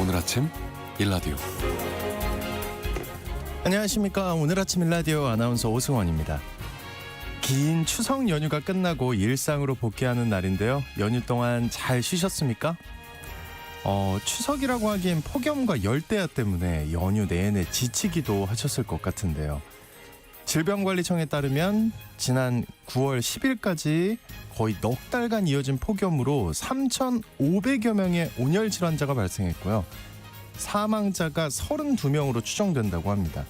오늘 아침 일라디오. 안녕하십니까. 오늘 아침 일라디오 아나운서 오승원입니다. 긴 추석 연휴가 끝나고 일상으로 복귀하는 날인데요. 연휴 동안 잘 쉬셨습니까? 추석이라고 하기엔 폭염과 열대야 때문에 연휴 내내 지치기도 하셨을 것 같은데요. 질병관리청에 따르면 지난 9월 10일까지 거의 넉 달간 이어진 폭염으로 3,500여 명의 온열 질환자가 발생했고요. 사망자가 32명으로 추정된다고 합니다.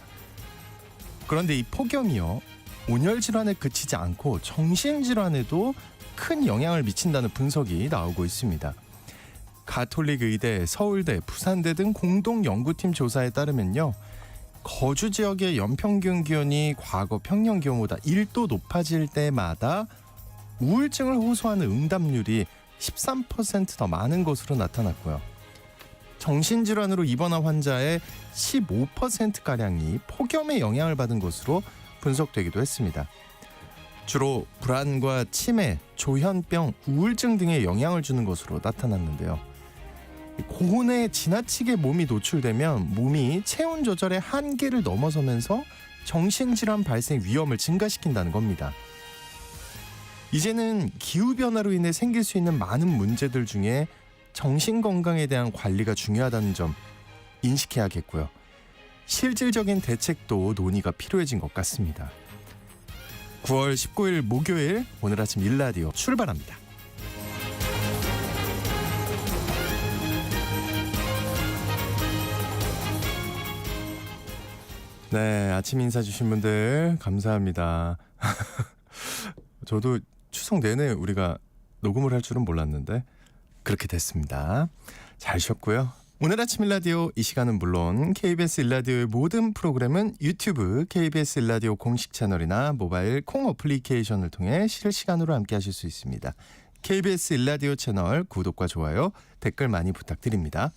그런데 이 폭염이요, 온열 질환에 그치지 않고 정신 질환에도 큰 영향을 미친다는 분석이 나오고 있습니다. 가톨릭 의대, 서울대, 부산대 등 공동 연구팀 조사에 따르면요, 거주 지역의 연평균 기온이 과거 평년 기온보다 1도 높아질 때마다 우울증을 호소하는 응답률이 13% 더 많은 것으로 나타났고요. 정신질환으로 입원한 환자의 15%가량이 폭염의 영향을 받은 것으로 분석되기도 했습니다. 주로 불안과 치매, 조현병, 우울증 등의 영향을 주는 것으로 나타났는데요. 고온에 지나치게 몸이 노출되면 몸이 체온 조절의 한계를 넘어서면서 정신질환 발생 위험을 증가시킨다는 겁니다. 이제는 기후변화로 인해 생길 수 있는 많은 문제들 중에 정신건강에 대한 관리가 중요하다는 점 인식해야겠고요. 실질적인 대책도 논의가 필요해진 것 같습니다. 9월 19일 목요일 오늘 아침 일라디오 출발합니다. 네, 아침 인사 주신 분들 감사합니다. 저도 추석 내내 우리가 녹음을 할 줄은 몰랐는데 그렇게 됐습니다. 잘 쉬었고요. 오늘 아침 일라디오 이 시간은 물론 KBS 일라디오의 모든 프로그램은 유튜브 KBS 일라디오 공식 채널이나 모바일 콩 어플리케이션을 통해 실시간으로 함께 하실 수 있습니다. KBS 일라디오 채널 구독과 좋아요, 댓글 많이 부탁드립니다.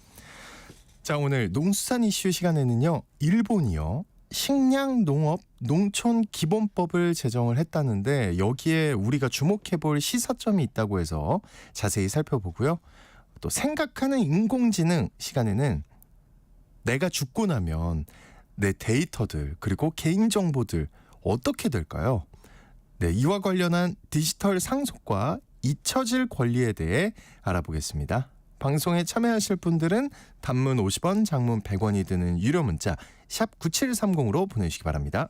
자, 오늘 농수산 이슈 시간에는요, 일본이요, 식량, 농업, 농촌 기본법을 제정을 했다는데 여기에 우리가 주목해볼 시사점이 있다고 해서 자세히 살펴보고요. 또 생각하는 인공지능 시간에는 내가 죽고 나면 내 데이터들 그리고 개인정보들 어떻게 될까요? 네, 이와 관련한 디지털 상속과 잊혀질 권리에 대해 알아보겠습니다. 방송에 참여하실 분들은 단문 50원, 장문 100원이 드는 유료 문자 샵 9730으로 보내주시기 바랍니다.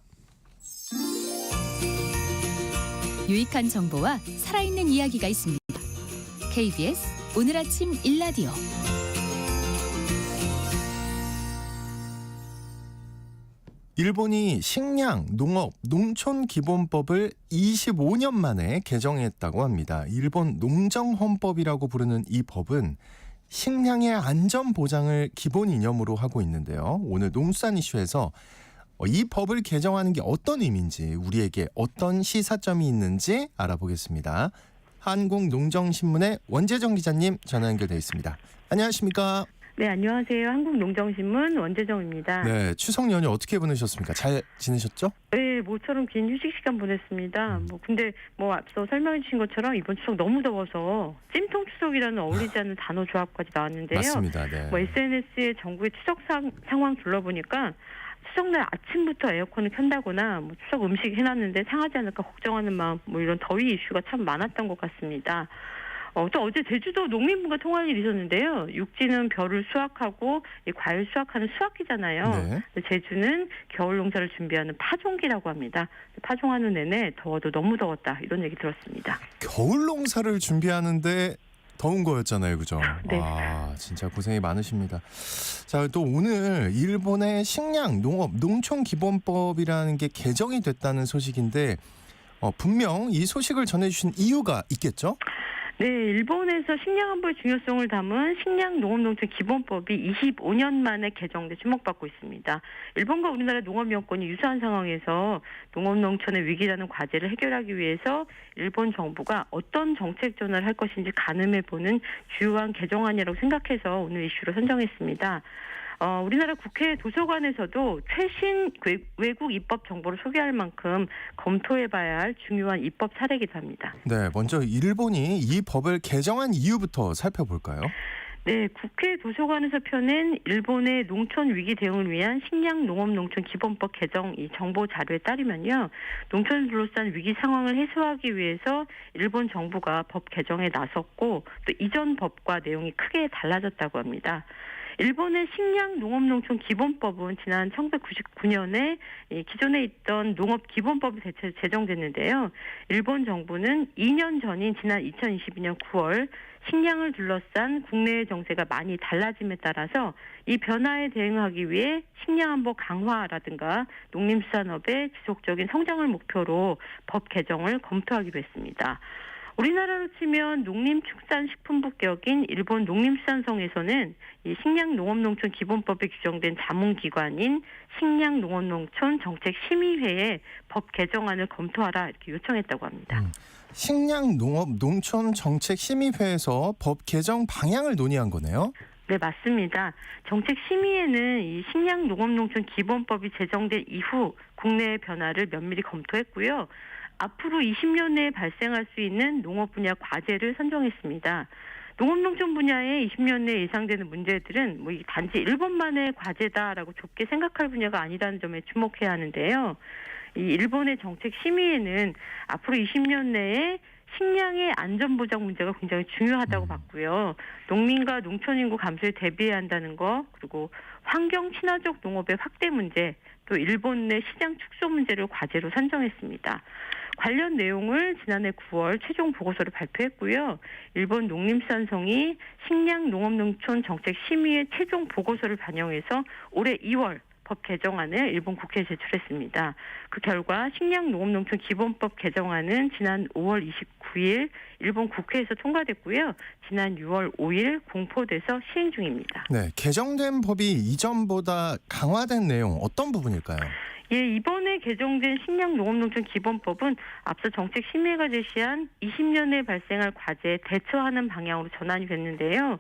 유익한 정보와 살아있는 이야기가 있습니다. KBS 오늘 아침 일라디오. 일본이 식량, 농업, 농촌 기본법을 25년 만에 개정했다고 합니다. 일본 농정헌법이라고 부르는 이 법은 식량의 안전 보장을 기본 이념으로 하고 있는데요. 오늘 농수산 이슈에서 이 법을 개정하는 게 어떤 의미인지, 우리에게 어떤 시사점이 있는지 알아보겠습니다. 한국농정신문의 원재정 기자님 전화 연결돼 있습니다. 안녕하십니까? 네, 안녕하세요. 한국농정신문 원재정입니다. 네, 추석 연휴 어떻게 보내셨습니까? 잘 지내셨죠? 네, 모처럼 긴 휴식 시간 보냈습니다. 근데 앞서 설명해 주신 것처럼 이번 추석 너무 더워서 찜통 추석이라는 어울리지 않는 단어 조합까지 나왔는데요. 맞습니다. 네. SNS에 전국의 추석 상황 둘러보니까 추석날 아침부터 에어컨을 켠다거나 추석 음식 해놨는데 상하지 않을까 걱정하는 마음, 이런 더위 이슈가 참 많았던 것 같습니다. 또 어제 제주도 농민분과 통화할 일이 있었는데요. 육지는 벼를 수확하고 과일 수확하는 수확기잖아요. 네. 제주는 겨울 농사를 준비하는 파종기라고 합니다. 파종하는 내내 더워도 너무 더웠다, 이런 얘기 들었습니다. 겨울 농사를 준비하는데 더운 거였잖아요, 그죠? 네. 아, 진짜 고생이 많으십니다. 자, 또 오늘 일본의 식량, 농업, 농촌 기본법이라는 게 개정이 됐다는 소식인데 분명 이 소식을 전해주신 이유가 있겠죠? 네, 일본에서 식량 안보의 중요성을 담은 식량 농업농촌 기본법이 25년 만에 개정돼 주목받고 있습니다. 일본과 우리나라 농업 여건이 유사한 상황에서 농업농촌의 위기라는 과제를 해결하기 위해서 일본 정부가 어떤 정책 전환을 할 것인지 가늠해보는 주요한 개정안이라고 생각해서 오늘 이슈로 선정했습니다. 우리나라 국회 도서관에서도 최신 외국 입법 정보를 소개할 만큼 검토해봐야 할 중요한 입법 사례이기도 합니다. 네, 먼저 일본이 이 법을 개정한 이유부터 살펴볼까요? 네, 국회 도서관에서 펴낸 일본의 농촌 위기 대응을 위한 식량 농업 농촌 기본법 개정 이 정보 자료에 따르면요. 농촌을 둘러싼 위기 상황을 해소하기 위해서 일본 정부가 법 개정에 나섰고 또 이전 법과 내용이 크게 달라졌다고 합니다. 일본의 식량 농업 농촌 기본법은 지난 1999년에 기존에 있던 농업 기본법이 제정됐는데요. 일본 정부는 2년 전인 지난 2022년 9월 식량을 둘러싼 국내의 정세가 많이 달라짐에 따라서 이 변화에 대응하기 위해 식량 안보 강화라든가 농림수산업의 지속적인 성장을 목표로 법 개정을 검토하기로 했습니다. 우리나라로 치면 농림축산식품부 격인 일본 농림수산성에서는 이 식량농업농촌 기본법에 규정된 자문기관인 식량농업농촌 정책심의회에 법 개정안을 검토하라 이렇게 요청했다고 합니다. 식량농업농촌 정책심의회에서 법 개정 방향을 논의한 거네요. 네, 맞습니다. 정책심의회는 이 식량농업농촌 기본법이 제정된 이후 국내의 변화를 면밀히 검토했고요. 앞으로 20년 내에 발생할 수 있는 농업 분야 과제를 선정했습니다. 농업농촌 분야에 20년 내에 예상되는 문제들은 단지 일본만의 과제다라고 좁게 생각할 분야가 아니라는 점에 주목해야 하는데요. 이 일본의 정책심의회는 앞으로 20년 내에 식량의 안전보장 문제가 굉장히 중요하다고 봤고요. 농민과 농촌 인구 감소에 대비해야 한다는 거, 그리고 환경 친화적 농업의 확대 문제, 또 일본 내 시장 축소 문제를 과제로 선정했습니다. 관련 내용을 지난해 9월 최종 보고서를 발표했고요. 일본 농림수산성이 식량농업농촌 정책심의회 최종 보고서를 반영해서 올해 2월 법 개정안을 일본 국회에 제출했습니다. 그 결과 식량농업농촌 기본법 개정안은 지난 5월 29일 일본 국회에서 통과됐고요. 지난 6월 5일 공포돼서 시행 중입니다. 네, 개정된 법이 이전보다 강화된 내용 어떤 부분일까요? 예, 이번에 개정된 식량농업농촌 기본법은 앞서 정책심의회가 제시한 20년에 발생할 과제에 대처하는 방향으로 전환이 됐는데요.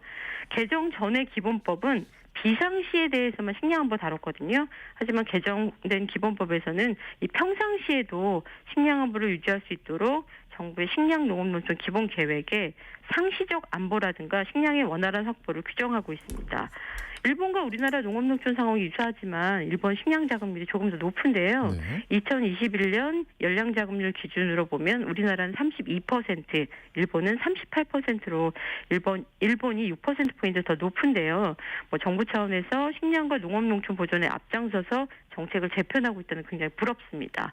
개정 전의 기본법은 비상시에 대해서만 식량 안보 다뤘거든요. 하지만 개정된 기본법에서는 이 평상시에도 식량 안보를 유지할 수 있도록 정부의 식량농업농촌 기본계획에 상시적 안보라든가 식량의 원활한 확보를 규정하고 있습니다. 일본과 우리나라 농업농촌 상황이 유사하지만 일본 식량자급률이 조금 더 높은데요. 네. 2021년 열량자급률 기준으로 보면 우리나라는 32%, 일본은 38%로 일본이 6%포인트 더 높은데요. 정부 차원에서 식량과 농업농촌 보존에 앞장서서 정책을 재편하고 있다는 굉장히 부럽습니다.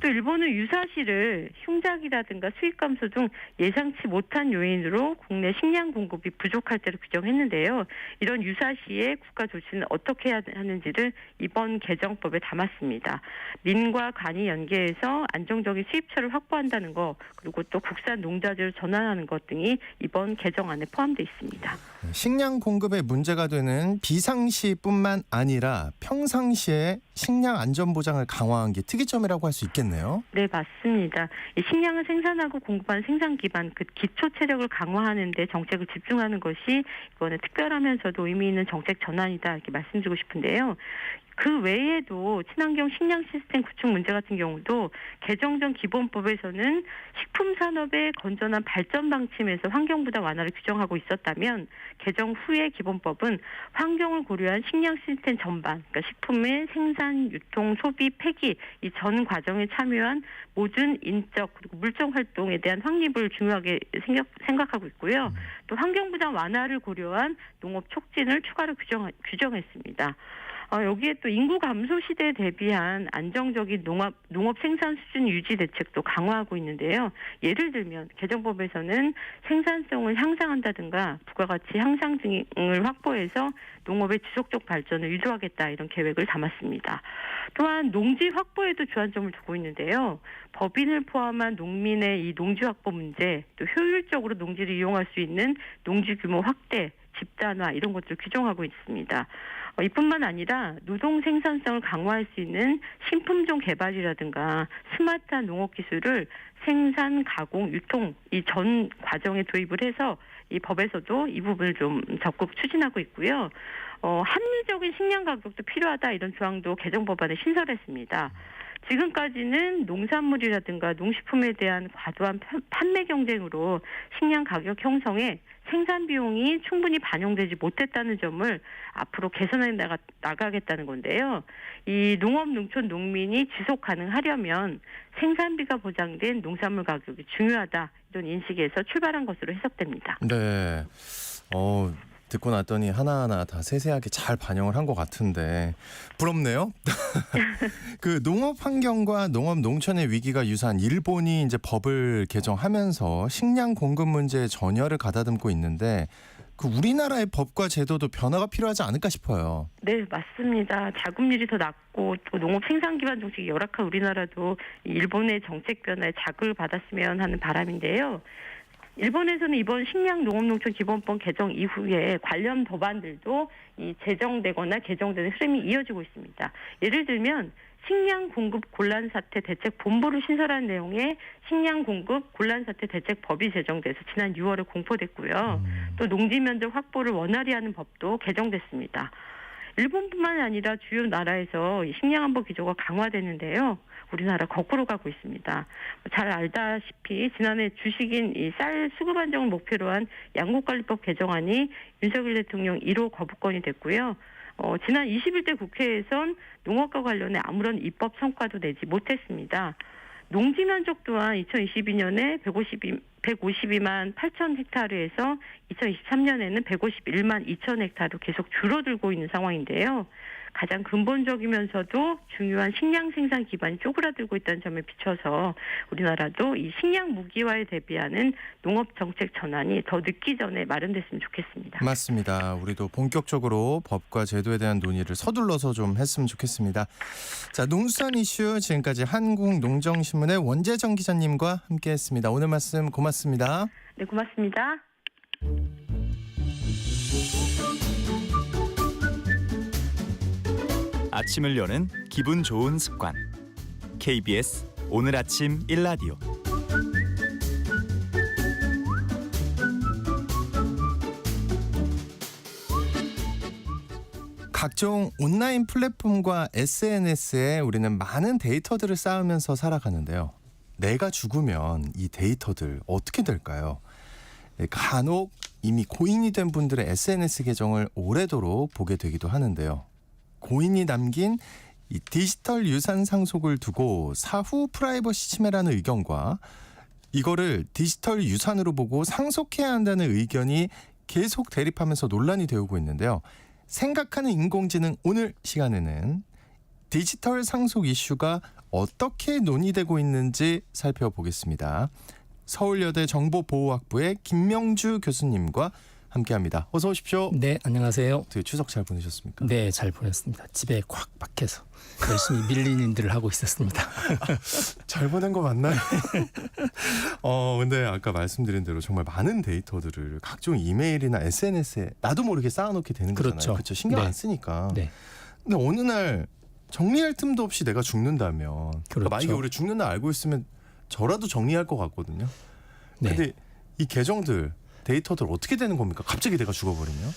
또 일본은 유사시를 흉작이라든가 수입 감소 등 예상치 못한 요인으로 국내 식량 공급이 부족할 때로 규정했는데요. 이런 유사시에 국가 조치는 어떻게 해야 하는지를 이번 개정법에 담았습니다. 민과 간이 연계해서 안정적인 수입처를 확보한다는 것, 그리고 또 국산 농자재를 전환하는 것 등이 이번 개정안에 포함되어 있습니다. 식량 공급에 문제가 되는 비상시뿐만 아니라 평상시에 식량 안전 보장을 강화한 게 특이점이라고 할 수 있겠네요. 네, 맞습니다. 이 식량을 생산하고 공급하는 생산 기반, 그 기초 체력을 강화하는 데 정책을 집중하는 것이 이번에 특별하면서도 의미 있는 정책 전환이다 이렇게 말씀드리고 싶은데요. 그 외에도 친환경 식량 시스템 구축 문제 같은 경우도 개정 전 기본법에서는 식품 산업의 건전한 발전 방침에서 환경 부담 완화를 규정하고 있었다면 개정 후의 기본법은 환경을 고려한 식량 시스템 전반, 그러니까 식품의 생산, 유통, 소비, 폐기 이 전 과정에 참여한 모든 인적 그리고 물적 활동에 대한 확립을 중요하게 생각하고 있고요. 또 환경 부담 완화를 고려한 농업 촉진을 추가로 규정했습니다. 여기에 또 인구 감소 시대에 대비한 안정적인 농업 생산 수준 유지 대책도 강화하고 있는데요. 예를 들면 개정법에서는 생산성을 향상한다든가 부가가치 향상 등을 확보해서 농업의 지속적 발전을 유도하겠다 이런 계획을 담았습니다. 또한 농지 확보에도 주안점을 두고 있는데요. 법인을 포함한 농민의 이 농지 확보 문제, 또 효율적으로 농지를 이용할 수 있는 농지 규모 확대, 집단화 이런 것들을 규정하고 있습니다. 이뿐만 아니라 노동 생산성을 강화할 수 있는 신품종 개발이라든가 스마트한 농업 기술을 생산, 가공, 유통 이 전 과정에 도입을 해서 이 법에서도 이 부분을 좀 적극 추진하고 있고요. 합리적인 식량 가격도 필요하다 이런 조항도 개정 법안에 신설했습니다. 지금까지는 농산물이라든가 농식품에 대한 과도한 판매 경쟁으로 식량 가격 형성에 생산 비용이 충분히 반영되지 못했다는 점을 앞으로 개선해 나가겠다는 건데요. 이 농업, 농촌, 농민이 지속 가능하려면 생산비가 보장된 농산물 가격이 중요하다. 이런 인식에서 출발한 것으로 해석됩니다. 네. 듣고 났더니 하나하나 다 세세하게 잘 반영을 한 것 같은데 부럽네요. 그 농업 환경과 농업 농촌의 위기가 유사한 일본이 이제 법을 개정하면서 식량 공급 문제에 전열을 가다듬고 있는데 그 우리나라의 법과 제도도 변화가 필요하지 않을까 싶어요. 네, 맞습니다. 자급률이 더 낮고 또 농업 생산 기반 정책이 열악한 우리나라도 일본의 정책 변화에 자극을 받았으면 하는 바람인데요. 일본에서는 이번 식량 농업농촌 기본법 개정 이후에 관련 법안들도 이 제정되거나 개정되는 흐름이 이어지고 있습니다. 예를 들면 식량 공급 곤란 사태 대책 본부를 신설한 내용의 식량 공급 곤란 사태 대책 법이 제정돼서 지난 6월에 공포됐고요. 또 농지 면적 확보를 원활히 하는 법도 개정됐습니다. 일본뿐만 아니라 주요 나라에서 식량 안보 기조가 강화되는데요. 우리나라 거꾸로 가고 있습니다. 잘 알다시피 지난해 주식인 이 쌀 수급 안정을 목표로 한 양국관리법 개정안이 윤석열 대통령 1호 거부권이 됐고요. 지난 21대 국회에선 농업과 관련해 아무런 입법 성과도 내지 못했습니다. 농지 면적 또한 2022년에 152만 8천 헥타르에서 2023년에는 151만 2천 헥타르로 계속 줄어들고 있는 상황인데요. 가장 근본적이면서도 중요한 식량 생산 기반이 쪼그라들고 있다는 점에 비춰서 우리나라도 이 식량 무기화에 대비하는 농업 정책 전환이 더 늦기 전에 마련됐으면 좋겠습니다. 맞습니다. 우리도 본격적으로 법과 제도에 대한 논의를 서둘러서 좀 했으면 좋겠습니다. 자, 농수산 이슈 지금까지 한국농정신문의 원재정 기자님과 함께했습니다. 오늘 말씀 고맙습니다. 네, 고맙습니다. 아침을 여는 기분 좋은 습관. KBS 오늘 아침 1라디오. 각종 온라인 플랫폼과 SNS에 우리는 많은 데이터들을 쌓으면서 살아가는데요. 내가 죽으면 이 데이터들 어떻게 될까요? 간혹 이미 고인이 된 분들의 SNS 계정을 오래도록 보게 되기도 하는데요. 고인이 남긴 이 디지털 유산 상속을 두고 사후 프라이버시 침해라는 의견과 이거를 디지털 유산으로 보고 상속해야 한다는 의견이 계속 대립하면서 논란이 되고 있는데요. 생각하는 인공지능 오늘 시간에는 디지털 상속 이슈가 어떻게 논의되고 있는지 살펴보겠습니다. 서울여대 정보보호학부의 김명주 교수님과 함께합니다. 어서 오십시오. 네, 안녕하세요. 되게 추석 잘 보내셨습니까? 네, 잘 보냈습니다. 집에 콱 박혀서 열심히 밀린 일들을 하고 있었습니다. 잘 보낸 거 맞나요? 근데 아까 말씀드린 대로 정말 많은 데이터들을 각종 이메일이나 SNS에 나도 모르게 쌓아놓게 되는 거잖아요. 그렇죠. 신경 네. 안 쓰니까. 네. 근데 어느 날 정리할 틈도 없이 내가 죽는다면 그렇죠. 만약에 우리 죽는 날 알고 있으면 저라도 정리할 것 같거든요. 네. 근데 이 계정들 데이터들 어떻게 되는 겁니까? 갑자기 내가 죽어버리면?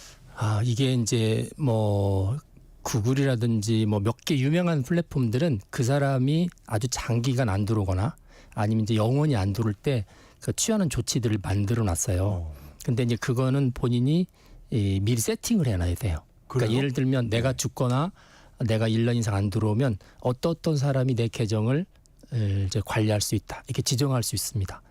이게 이제 뭐 구글이라든지 뭐 몇 개 유명한 플랫폼들은 그 사람이 아주 장기간 안 들어오거나 아니면 이제 영원히 안 들어올 때 그 취하는 조치들을 만들어 놨어요. 근데 이제 그거는 본인이 미리 세팅을 해놔야 돼요. 그러니까 예를 들면 내가 죽거나 내가 1년 이상 안 들어오면 어떤 사람이 내 계정을 이제 관리할 수 있다. 이렇게 지정할 수 있습니다.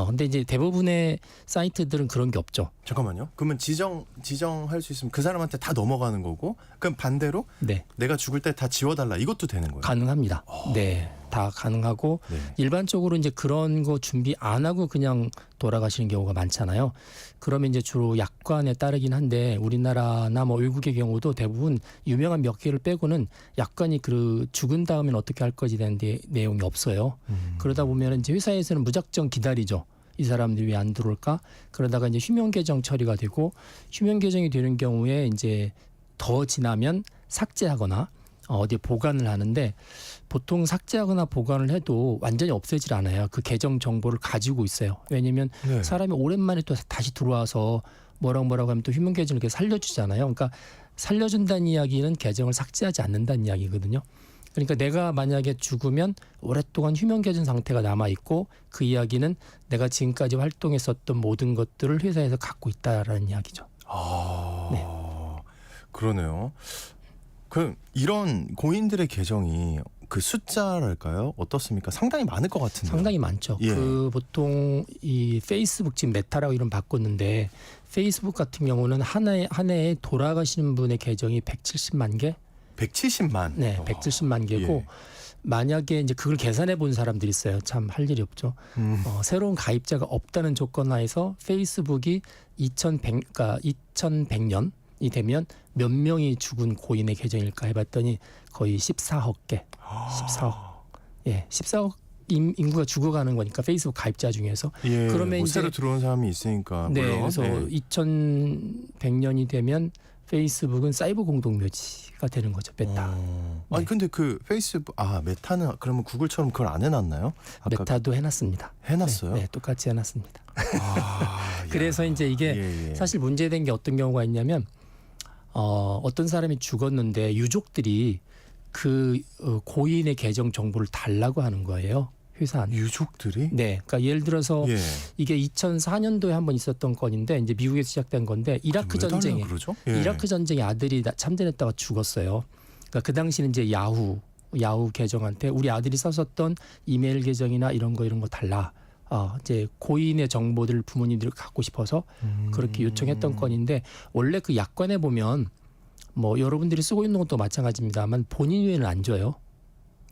근데 이제 대부분의 사이트들은 그런 게 없죠. 잠깐만요. 그러면 지정할 수 있으면 그 사람한테 다 넘어가는 거고, 그럼 반대로 네. 내가 죽을 때 다 지워달라 이것도 되는 거예요? 가능합니다. 네, 다 가능하고 네. 일반적으로 이제 그런 거 준비 안 하고 그냥 돌아가시는 경우가 많잖아요. 그러면 이제 주로 약관에 따르긴 한데 우리나라나 뭐 외국의 경우도 대부분 유명한 몇 개를 빼고는 약관이 그 죽은 다음엔 어떻게 할 것에 대한 내용이 없어요. 그러다 보면 이제 회사에서는 무작정 기다리죠. 이 사람들이 왜 안 들어올까? 그러다가 이제 휴면 계정 처리가 되고 휴면 계정이 되는 경우에 이제 더 지나면 삭제하거나 어디에 보관을 하는데 보통 삭제하거나 보관을 해도 완전히 없애질 않아요. 그 계정 정보를 가지고 있어요. 왜냐하면 네. 사람이 오랜만에 또 다시 들어와서 뭐라고 하면 또 휴면 계정을 이렇게 살려주잖아요. 그러니까 살려준다는 이야기는 계정을 삭제하지 않는다는 이야기거든요. 그러니까 내가 만약에 죽으면 오랫동안 휴명계정 상태가 남아 있고 그 이야기는 내가 지금까지 활동했었던 모든 것들을 회사에서 갖고 있다라는 이야기죠. 아, 네. 그러네요. 그 이런 고인들의 계정이 그 숫자랄까요? 어떻습니까? 상당히 많을 것 같은데. 상당히 많죠. 예. 그 보통 이 페이스북 지금 메타라고 이름 바꿨는데 페이스북 같은 경우는 한 해에 돌아가시는 분의 계정이 170만 개? 170만. 네, 170만 개고 예. 만약에 이제 그걸 계산해 본 사람들이 있어요. 참 할 일이 없죠. 새로운 가입자가 없다는 조건 하에서 페이스북이 2100년이 되면 몇 명이 죽은 고인의 계정일까 해봤더니 거의 14억 개. 14억. 예, 14억 인구가 죽어가는 거니까 페이스북 가입자 중에서. 예. 그러면 뭐 이제 새로 들어온 사람이 있으니까. 네, 물론. 그래서 예. 2100년이 되면 페이스북은 사이버 공동묘지가 되는 거죠. 메타. 아니 네. 근데 그 페이스북 메타는 그러면 구글처럼 그걸 안 해놨나요? 아까 메타도 해놨습니다. 해놨어요? 네, 똑같이 해놨습니다. 아, 그래서 야. 이제 이게 예, 예. 사실 문제된 게 어떤 경우가 있냐면 어떤 사람이 죽었는데 유족들이 그 고인의 계정 정보를 달라고 하는 거예요. 회사한테. 유족들이 네, 그러니까 예를 들어서 예. 이게 2004년도에 한번 있었던 건인데 이제 미국에서 시작된 건데 이라크 왜 달라고 전쟁에 그러죠? 예. 이라크 전쟁에 아들이 참전했다가 죽었어요. 그러니까 그 당시는 이제 야후 계정한테 우리 아들이 썼었던 이메일 계정이나 이런 거 달라. 이제 고인의 정보들을 부모님들이 갖고 싶어서 그렇게 요청했던 건인데 원래 그 약관에 보면 뭐 여러분들이 쓰고 있는 것도 마찬가지입니다만 본인 이메일은 안 줘요.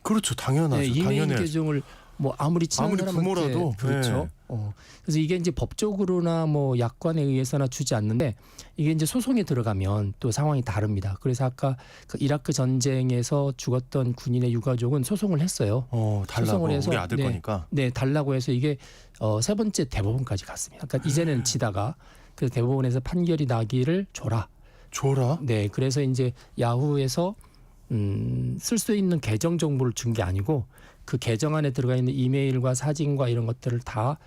그렇죠, 당연하죠. 네, 이메일 당연히 계정을 뭐 아무리 친한 아무리 사람한테 부모라도, 그렇죠. 네. 그래서 이게 이제 법적으로나 뭐 약관에 의해서나 주지 않는데 이게 이제 소송에 들어가면 또 상황이 다릅니다. 그래서 아까 그 이라크 전쟁에서 죽었던 군인의 유가족은 소송을 했어요. 달라고 소송을 해서 우리 아들 거니까. 네, 달라고 해서 이게 세 번째 대법원까지 갔습니다. 그러니까 이제는 지다가 그래서 대법원에서 판결이 나기를 줘라. 네, 그래서 이제 야후에서 쓸 수 있는 계정 정보를 준 게 아니고 그 계정 안에 들어가 있는 이메일과 사진과 이런 것들을 다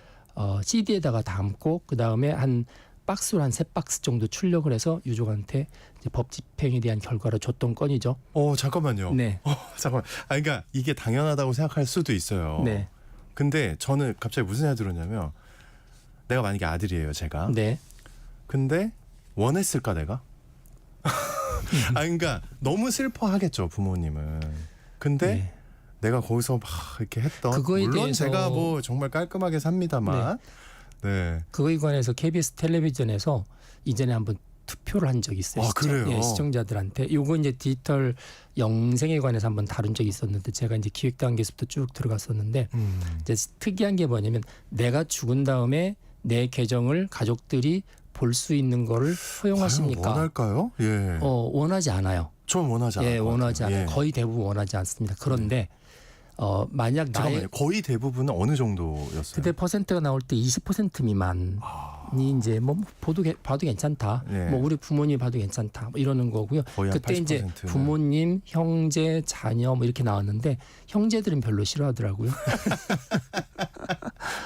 CD에다가 담고 그 다음에 한 박스로 한 3박스 정도 출력을 해서 유족한테 이제 법 집행에 대한 결과를 줬던 건이죠. 잠깐만요. 네, 잠깐만. 그러니까 이게 당연하다고 생각할 수도 있어요. 네, 근데 저는 갑자기 무슨 생각이 들었냐면 내가 만약에 아들이에요, 제가. 네. 근데 원했을까 내가? 그러니까 너무 슬퍼하겠죠, 부모님은. 근데 네. 내가 거기서 막 이렇게 했던 그거에 물론 대해서 제가 뭐 정말 깔끔하게 삽니다만 네. 그거에 관해서 KBS 텔레비전에서 이전에 한번 투표를 한 적이 있어요. 그래요? 예, 시청자들한테. 요거 이제 디지털 영생에 관해서 한번 다룬 적이 있었는데 제가 이제 기획 단계에서부터 쭉 들어갔었는데 이제 특이한 게 뭐냐면 내가 죽은 다음에 내 계정을 가족들이 볼 수 있는 거를 허용하십니까? 과연 원할까요? 예. 원하지 않아요. 전 원하지 않아요. 예, 원하지 않아요. 예. 거의 대부분 원하지 않습니다. 그런데 만약 나의 잠깐만요. 거의 대부분은 어느 정도였어요? 그때 퍼센트가 나올 때 20% 미만이 이제 뭐 봐도 괜찮다. 네. 뭐 우리 부모님 봐도 괜찮다. 뭐 이러는 거고요. 거의 한 그때 이제 80%는. 부모님, 형제, 자녀 뭐 이렇게 나왔는데 형제들은 별로 싫어하더라고요.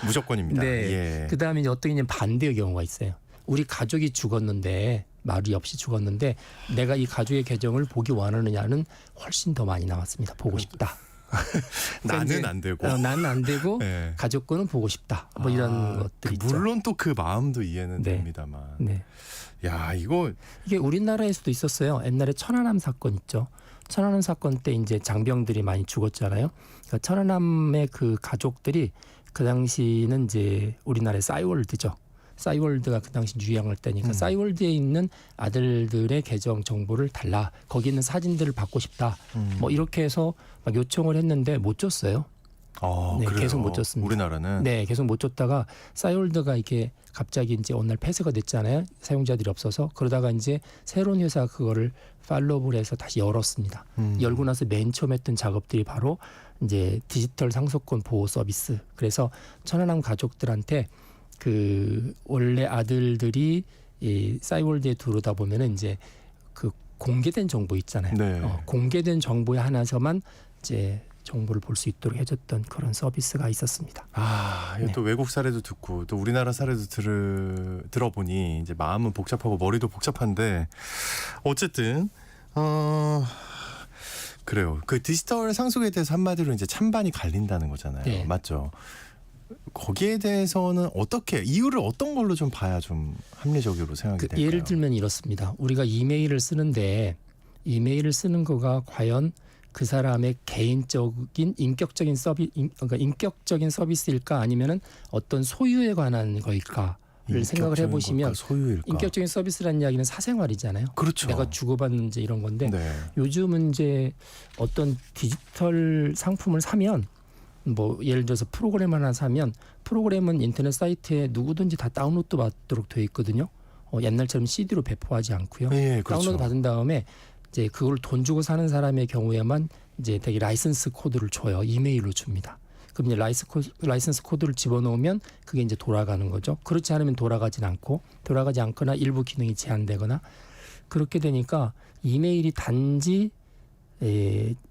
무조건입니다. 네. 예. 그다음에 이제 어떤 게 반대의 경우가 있어요. 우리 가족이 죽었는데 말이 없이 죽었는데 내가 이 가족의 계정을 보기 원하느냐는 훨씬 더 많이 나왔습니다. 보고 싶다. 나는 안 되고. 나는 안 되고 네. 가족 거는 보고 싶다. 뭐 이런 것들이 있죠. 물론 또 그 마음도 이해는 네. 됩니다만. 네. 야, 이거 이게 우리나라에서도 있었어요. 옛날에 천안함 사건 있죠. 천안함 사건 때 이제 장병들이 많이 죽었잖아요. 그러니까 천안함의 그 가족들이 그 당시는 이제 우리나라의 싸이월드죠. 싸이월드가 그 당시 유행할 때니까 싸이월드에 있는 아들들의 계정 정보를 달라. 거기 있는 사진들을 받고 싶다. 뭐 이렇게 해서 막 요청을 했는데 못 줬어요. 네, 그래요? 계속 못 줬습니다. 우리나라는 네, 계속 못 줬다가 싸이월드가 이렇게 갑자기 이제 어느 날 폐쇄가 됐잖아요. 사용자들이 없어서. 그러다가 이제 새로운 회사가 그거를 팔로우를 해서 다시 열었습니다. 열고 나서 맨 처음 했던 작업들이 바로 이제 디지털 상속권 보호 서비스. 그래서 천안함 가족들한테 그 원래 아들들이 이 싸이월드에 들어오다 보면은 이제 그 공개된 정보 있잖아요. 네. 공개된 정보에 한해서만 이제 정보를 볼 수 있도록 해줬던 그런 서비스가 있었습니다. 이거 또 외국 사례도 듣고 또 우리나라 사례도 들어보니 이제 마음은 복잡하고 머리도 복잡한데 어쨌든 그래요. 그 디지털 상속에 대해서 한마디로 이제 찬반이 갈린다는 거잖아요. 네. 맞죠? 거기에 대해서는 어떻게 이유를 어떤 걸로 좀 봐야 좀 합리적으로 생각이 될까요? 예를 들면 이렇습니다. 우리가 이메일을 쓰는데 이메일을 쓰는 거가 과연 그 사람의 개인적인 그러니까 인격적인 서비스일까 아니면은 어떤 소유에 관한 거일까를 생각을 해보시면 소유일까? 인격적인 서비스라는 이야기는 사생활이잖아요. 그렇죠. 내가 주고받는 이제 이런 건데 네. 요즘은 이제 어떤 디지털 상품을 사면 뭐 예를 들어서 프로그램 하나 사면 프로그램은 인터넷 사이트에 누구든지 다 다운로드 받도록 되어 있거든요. 옛날처럼 CD로 배포하지 않고요. 예, 그렇죠. 다운로드 받은 다음에 이제 그걸 돈 주고 사는 사람의 경우에만 이제 되게 라이선스 코드를 줘요. 이메일로 줍니다. 그럼 이제 라이선스 코드를 집어넣으면 그게 이제 돌아가는 거죠. 그렇지 않으면 돌아가지 않거나 일부 기능이 제한되거나 그렇게 되니까 이메일이 단지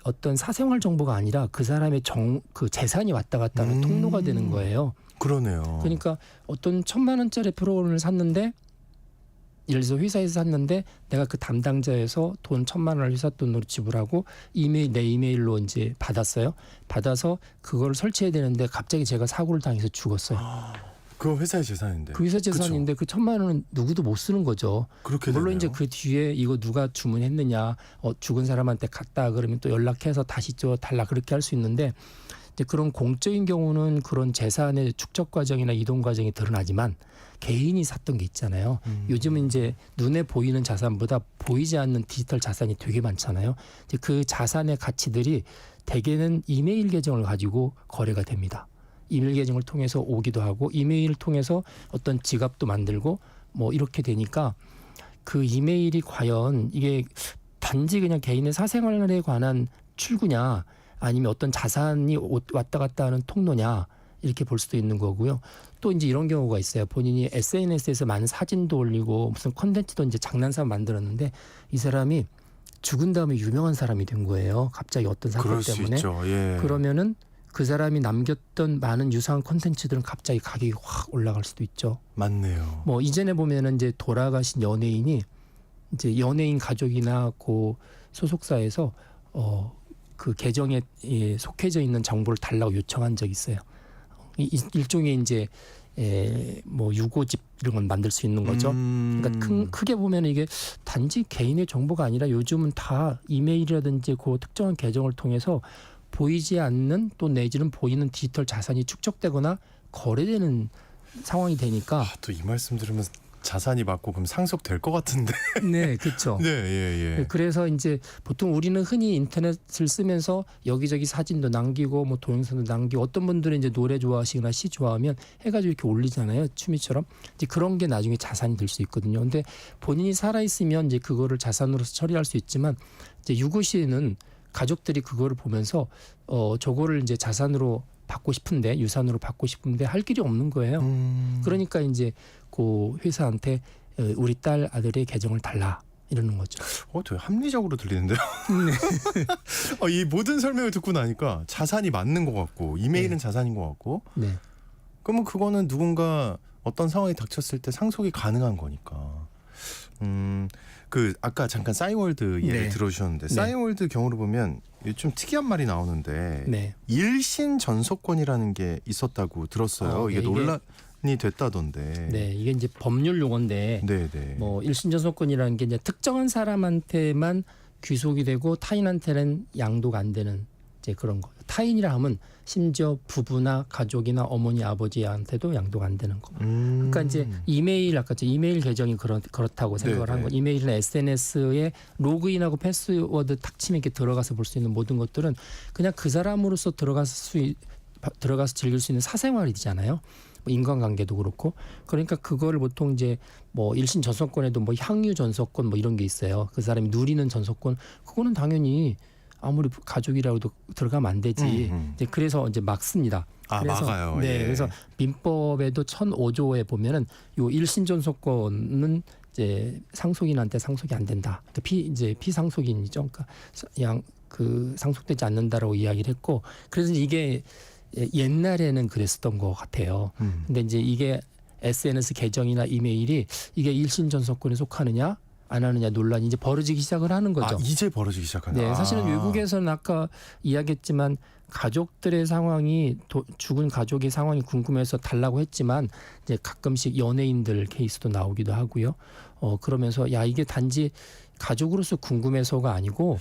어떤 사생활 정보가 아니라 그 사람의 그 재산이 왔다 갔다 하는 통로가 되는 거예요. 그러네요. 그러니까 어떤 1,000만 원짜리 프로그램을 샀는데 예를 들어서 회사에서 샀는데 내가 그 담당자에서 돈 1,000만 원을 회사 돈으로 지불하고 내 이메일로 이제 받았어요. 받아서 그걸 설치해야 되는데 갑자기 제가 사고를 당해서 죽었어요. 그 회사의 재산인데. 그 회사 재산인데 그 1,000만 원은 누구도 못 쓰는 거죠. 그렇게 물론 되네요. 이제 그 뒤에 이거 누가 주문했느냐, 죽은 사람한테 갔다 그러면 또 연락해서 다시 줘 달라 그렇게 할 수 있는데 이제 그런 공적인 경우는 그런 재산의 축적 과정이나 이동 과정이 드러나지만 개인이 샀던 게 있잖아요. 요즘은 이제 눈에 보이는 자산보다 보이지 않는 디지털 자산이 되게 많잖아요. 이제 그 자산의 가치들이 대개는 이메일 계정을 가지고 거래가 됩니다. 이메일 계정을 통해서 오기도 하고 이메일을 통해서 어떤 지갑도 만들고 뭐 이렇게 되니까 그 이메일이 과연 이게 단지 그냥 개인의 사생활에 관한 출구냐 아니면 어떤 자산이 왔다 갔다 하는 통로냐 이렇게 볼 수도 있는 거고요. 또 이제 이런 경우가 있어요. 본인이 SNS에서 많은 사진도 올리고 무슨 콘텐츠도 이제 장난삼아 만들었는데 이 사람이 죽은 다음에 유명한 사람이 된 거예요. 갑자기 어떤 사건 그럴 때문에. 수 있죠. 예. 그러면은 그 사람이 남겼던 많은 유사한 콘텐츠들은 갑자기 가격이 확 올라갈 수도 있죠. 맞네요. 뭐 이전에 보면은 이제 돌아가신 연예인이 이제 연예인 가족이나 그 소속사에서 그 계정에 속해져 있는 정보를 달라고 요청한 적이 있어요. 일종의 이제 뭐 유고집 이런 건 만들 수 있는 거죠. 그러니까 크게 보면 이게 단지 개인의 정보가 아니라 요즘은 다 이메일이라든지 그 특정한 계정을 통해서 보이지 않는 또 내지는 보이는 디지털 자산이 축적되거나 거래되는 상황이 되니까 또 이 말씀 들으면 자산이 맞고 그럼 상속될 것 같은데. 네, 그렇죠. 네, 예. 그래서 이제 보통 우리는 흔히 인터넷을 쓰면서 여기저기 사진도 남기고 뭐 동영상도 남기고 어떤 분들은 이제 노래 좋아하시거나 시 좋아하면 해가지고 이렇게 올리잖아요. 취미처럼. 이제 그런 게 나중에 자산이 될 수 있거든요. 근데 본인이 살아있으면 이제 그거를 자산으로서 처리할 수 있지만 이제 유고 시에는 가족들이 그거를 보면서 저거를 이제 자산으로 받고 싶은데 유산으로 받고 싶은데 할 길이 없는 거예요. 그러니까 이제 그 회사한테 우리 딸 아들의 계정을 달라 이러는 거죠. 되게 합리적으로 들리는데요. 이 모든 설명을 듣고 나니까 자산이 맞는 것 같고 이메일은 자산인 것 같고. 네. 그러면 그거는 누군가 어떤 상황이 닥쳤을 때 상속이 가능한 거니까. 그 아까 잠깐 싸이월드 예를 네. 들어주셨는데 네. 싸이월드 경우로 보면 좀 특이한 말이 나오는데 네. 일신 전속권이라는 게 있었다고 들었어요. 이게 이게 논란이 됐다던데. 네, 이게 이제 법률 용어인데 네. 뭐 일신전속권이라는 게 이제 특정한 사람한테만 귀속이 되고 타인한테는 양도가 안 되는 이제 그런 거. 타인이라 하면 심지어 부부나 가족이나 어머니 아버지한테도 양도가 안 되는 거. 그러니까 이제 이메일 아까 이메일 계정이 그렇다고 생각을 한 거. 이메일이나 SNS에 로그인하고 패스워드 탁 치면 이렇게 들어가서 볼 수 있는 모든 것들은 그냥 그 사람으로서 들어가서 즐길 수 있는 사생활이잖아요. 뭐 인간관계도 그렇고. 그러니까 그거를 보통 이제 뭐 일신 전속권에도 뭐 향유 전속권 뭐 이런 게 있어요. 그 사람이 누리는 전속권. 그거는 당연히 아무리 가족이라도 들어가면 안 되지. 이제 그래서 이제 막습니다. 그래서, 막아요. 네, 예. 그래서 민법에도 1005조에 보면은 요 일신전속권은 이제 상속인한테 상속이 안 된다. 이제 피상속인이죠. 그러니까 그 상속되지 않는다라고 이야기를 했고, 그래서 이게 옛날에는 그랬었던 것 같아요. 근데 이제 이게 SNS 계정이나 이메일이 이게 일신전속권에 속하느냐? 안 하느냐 논란이 이제 벌어지기 시작을 하는 거죠. 아, 이제 벌어지기 시작하네. 네, 사실은 외국에서는 아까 이야기했지만 가족들의 상황이 죽은 가족의 상황이 궁금해서 달라고 했지만 이제 가끔씩 연예인들 케이스도 나오기도 하고요. 그러면서 야 이게 단지 가족으로서 궁금해서가 아니고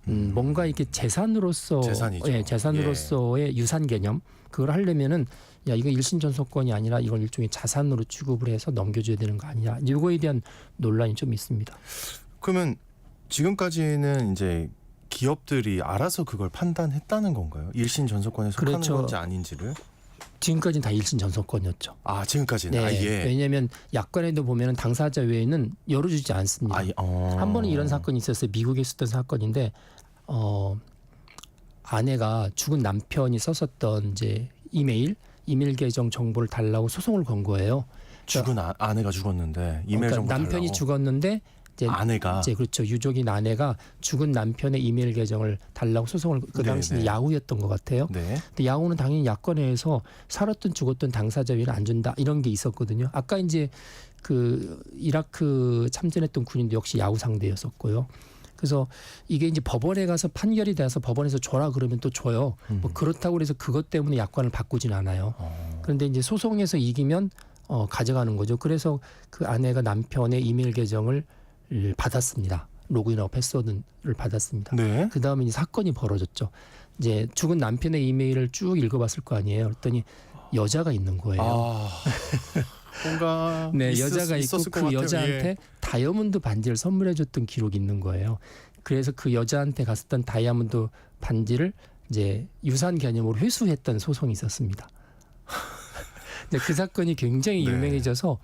뭔가 이렇게 재산으로서 재산이죠. 예, 재산으로서의 유산 개념 그걸 하려면은 야 이거 일신전소권이 아니라 이걸 일종의 자산으로 취급을 해서 넘겨줘야 되는 거 아니냐 이거에 대한 논란이 좀 있습니다. 그러면 지금까지는 이제 기업들이 알아서 그걸 판단했다는 건가요? 일신 전소권에 속하는 그렇죠. 건지 아닌지를? 지금까지는 다 일신전소권이었죠. 아, 지금까지는. 네, 아, 예. 왜냐하면 약관에도 보면은 당사자 외에는 열어주지 않습니다. 아, 한 번은 이런 사건이 있었어요. 미국에 있었던 사건인데 아내가 죽은 남편이 썼었던 이제 이메일 계정 정보를 달라고 소송을 건 거예요. 죽은 아내가 죽었는데 이메일 정보 남편이 달라고. 죽었는데 이제 아내가 이제 그렇죠. 유족인 아내가 죽은 남편의 이메일 계정을 달라고 소송을 그 당시는 네. 야후였던 것 같아요. 네. 근데 야후는 당연히 야권에서 살았든 죽었든 당사자 위는 안 준다 이런 게 있었거든요. 아까 이제 그 이라크 참전했던 군인도 역시 야후 상대였었고요. 그래서 이게 이제 법원에 가서 판결이 돼서 법원에서 줘라 그러면 또 줘요. 뭐 그렇다고 해서 그것 때문에 약관을 바꾸진 않아요. 그런데 이제 소송에서 이기면 가져가는 거죠. 그래서 그 아내가 남편의 이메일 계정을 받았습니다. 로그인하고 패스워드를 받았습니다. 네. 그 다음에 이제 사건이 벌어졌죠. 이제 죽은 남편의 이메일을 쭉 읽어봤을 거 아니에요. 그랬더니 여자가 있는 거예요. 아, 뭔가 네, 있었, 여자가 있고 있었을 것 그 같아요. 여자한테 예. 다이아몬드 반지를 선물해줬던 기록이 있는 거예요. 그래서 그 여자한테 갔었던 다이아몬드 반지를 이제 유산 개념으로 회수했던 소송이 있었습니다. 근데 그 사건이 굉장히 네. 유명해져서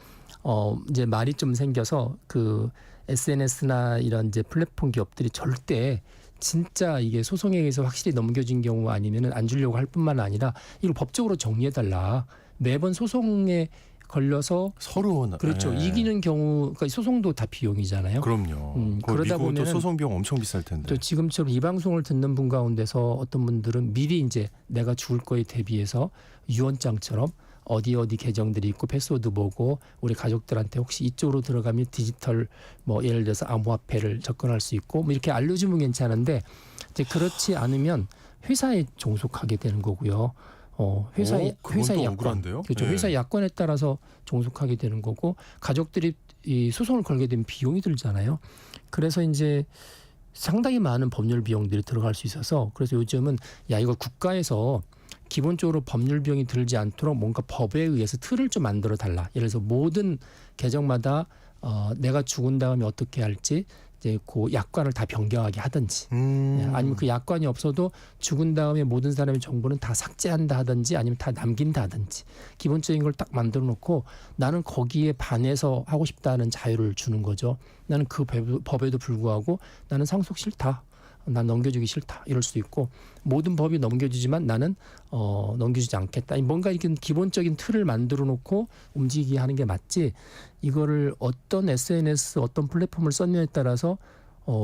이제 말이 좀 생겨서 그 SNS나 이런 이제 플랫폼 기업들이 절대 진짜 이게 소송에 의해서 확실히 넘겨진 경우 아니면은 안 주려고 할 뿐만 아니라 이걸 법적으로 정리해달라. 매번 소송에 걸려서 서로 그렇죠. 예. 이기는 경우 그러니까 소송도 다 비용이잖아요. 그럼요. 그러다 미국은 또 보면은 소송 비용 엄청 비쌀 텐데. 또 지금처럼 이 방송을 듣는 분 가운데서 어떤 분들은 미리 이제 내가 죽을 거에 대비해서 유언장처럼 어디 계정들이 있고 패스워드 뭐고 우리 가족들한테 혹시 이쪽으로 들어가면 디지털 뭐 예를 들어서 암호화폐를 접근할 수 있고 뭐 이렇게 알려주면 괜찮은데 이제 그렇지 않으면 회사에 종속하게 되는 거고요. 회사의 또 약관, 억울한데요? 그렇죠. 예. 회사 약관에 따라서 종속하게 되는 거고 가족들이 이 소송을 걸게 되면 비용이 들잖아요. 그래서 이제 상당히 많은 법률 비용들이 들어갈 수 있어서 그래서 요즘은 야 이거 국가에서 기본적으로 법률 비용이 들지 않도록 뭔가 법에 의해서 틀을 좀 만들어 달라. 예를 들어서 모든 계정마다 내가 죽은 다음에 어떻게 할지 이제 그 약관을 다 변경하게 하든지 아니면 그 약관이 없어도 죽은 다음에 모든 사람의 정보는 다 삭제한다 하든지 아니면 다 남긴다 하든지 기본적인 걸 딱 만들어 놓고 나는 거기에 반해서 하고 싶다는 자유를 주는 거죠. 나는 그 법에도 불구하고 나는 상속 싫다. 난 넘겨주기 싫다 이럴 수도 있고 모든 법이 넘겨주지만 나는 넘겨주지 않겠다. 뭔가 이렇게 기본적인 틀을 만들어 놓고 움직이게 하는 게 맞지 이거를 어떤 SNS 어떤 플랫폼을 썼냐에 따라서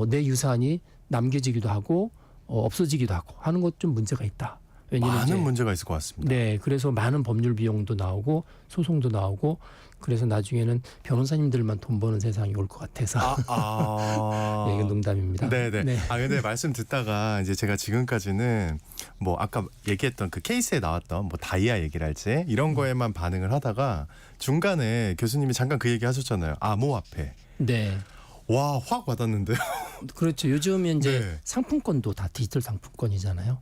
내 유산이 남겨지기도 하고 없어지기도 하고 하는 것 좀 문제가 있다. 왜냐면 많은 문제가 있을 것 같습니다. 네, 그래서 많은 법률 비용도 나오고 소송도 나오고 그래서 나중에는 변호사님들만 돈 버는 세상이 올 것 같아서 네, 이건 농담입니다. 네네. 네. 아 근데 말씀 듣다가 이제 제가 지금까지는 뭐 아까 얘기했던 그 케이스에 나왔던 뭐 다이아 얘기를 할지 이런 거에만 반응을 하다가 중간에 교수님이 잠깐 그 얘기 하셨잖아요. 암호화폐. 네. 와, 확 와닿는데요. 그렇죠. 요즘은 이제 네. 상품권도 다 디지털 상품권이잖아요.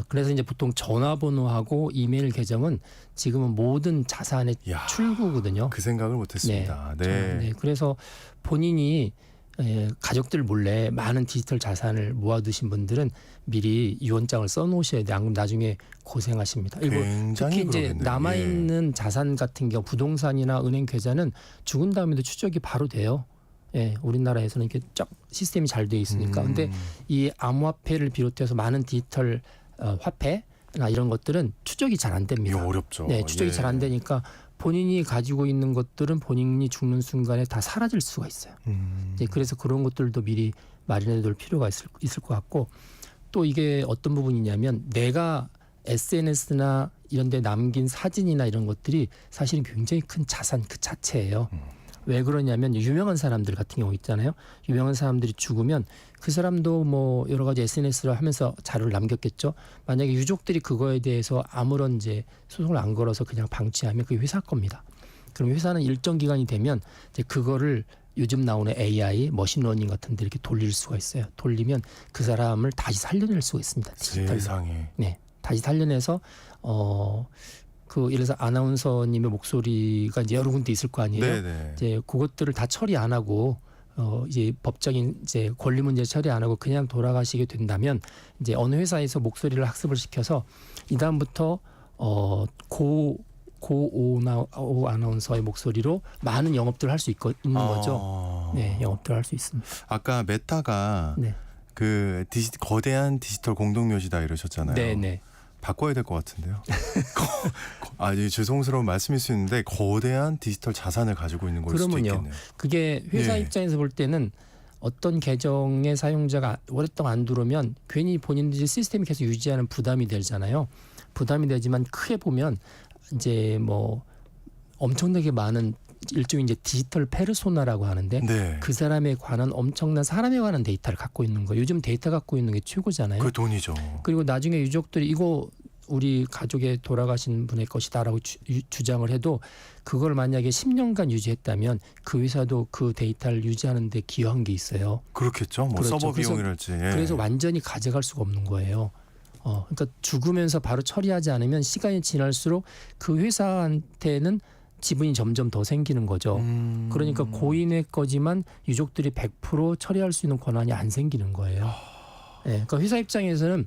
그래서 이제 보통 전화번호하고 이메일 계정은 지금은 모든 자산의 이야, 출구거든요. 그 생각을 못했습니다. 네. 그래서 본인이 가족들 몰래 많은 디지털 자산을 모아두신 분들은 미리 유언장을 써놓으셔야 돼요. 안 그러면 나중에 고생하십니다. 그리고 굉장히 특히 이제 그러겠네요. 남아있는 자산 같은 경우 부동산이나 은행 계좌는 죽은 다음에도 추적이 바로 돼요. 예, 우리나라에서는 이렇게 쫙 시스템이 잘 돼 있으니까. 근데 이 암호화폐를 비롯해서 많은 디지털 화폐나 이런 것들은 추적이 잘 안 됩니다. 이거 어렵죠. 네, 추적이 예. 잘 안 되니까 본인이 가지고 있는 것들은 본인이 죽는 순간에 다 사라질 수가 있어요. 네, 그래서 그런 것들도 미리 마련해 둘 필요가 있을 것 같고 또 이게 어떤 부분이냐면 내가 SNS나 이런 데 남긴 사진이나 이런 것들이 사실은 굉장히 큰 자산 그 자체예요. 왜 그러냐면 유명한 사람들 같은 경우 있잖아요. 유명한 사람들이 죽으면 그 사람도 뭐 여러 가지 SNS를 하면서 자료를 남겼겠죠. 만약에 유족들이 그거에 대해서 아무런 이제 소송을 안 걸어서 그냥 방치하면 그게 회사 겁니다. 그럼 회사는 일정 기간이 되면 이제 그거를 요즘 나오는 AI, 머신러닝 같은 데 이렇게 돌릴 수가 있어요. 돌리면 그 사람을 다시 살려낼 수가 있습니다. 디지털로. 세상에. 네, 다시 살려내서 그 예를 들어서 아나운서님의 목소리가 이제 여러 군데 있을 거 아니에요. 네네. 이제 그것들을 다 처리 안 하고 이제 법적인 이제 권리 문제 처리 안 하고 그냥 돌아가시게 된다면 이제 어느 회사에서 목소리를 학습을 시켜서 이 다음부터 고 아나운서의 목소리로 많은 영업들을 할 수 있는 거죠. 네, 영업들을 할 수 있습니다. 아까 메타가 네, 그 거대한 디지털 공동묘지다 이러셨잖아요. 네, 네. 바꿔야 될 것 같은데요. 아주 죄송스러운 말씀일 수 있는데 거대한 디지털 자산을 가지고 있는 걸 수도 그러면요. 있겠네요. 그게 회사 예. 입장에서 볼 때는 어떤 계정의 사용자가 오랫동안 안 들어오면 괜히 본인들이 시스템이 계속 유지하는 부담이 되잖아요. 부담이 되지만 크게 보면 이제 뭐 엄청나게 많은 일종의 이제 디지털 페르소나라고 하는데 네. 그 사람에 관한 엄청난 사람에 관한 데이터를 갖고 있는 거예요. 요즘 데이터 갖고 있는 게 최고잖아요. 그 돈이죠. 그리고 나중에 유족들이 이거 우리 가족에 돌아가신 분의 것이다라고 주장을 해도 그걸 만약에 10년간 유지했다면 그 회사도 그 데이터를 유지하는 데 기여한 게 있어요. 그렇겠죠. 뭐 그렇죠. 서버 그래서- 비용이랄지. 예. 그래서 완전히 가져갈 수가 없는 거예요. 그러니까 죽으면서 바로 처리하지 않으면 시간이 지날수록 그 회사한테는 지분이 점점 더 생기는 거죠. 그러니까 고인의 거지만 유족들이 100% 처리할 수 있는 권한이 안 생기는 거예요. 그러니까 회사 입장에서는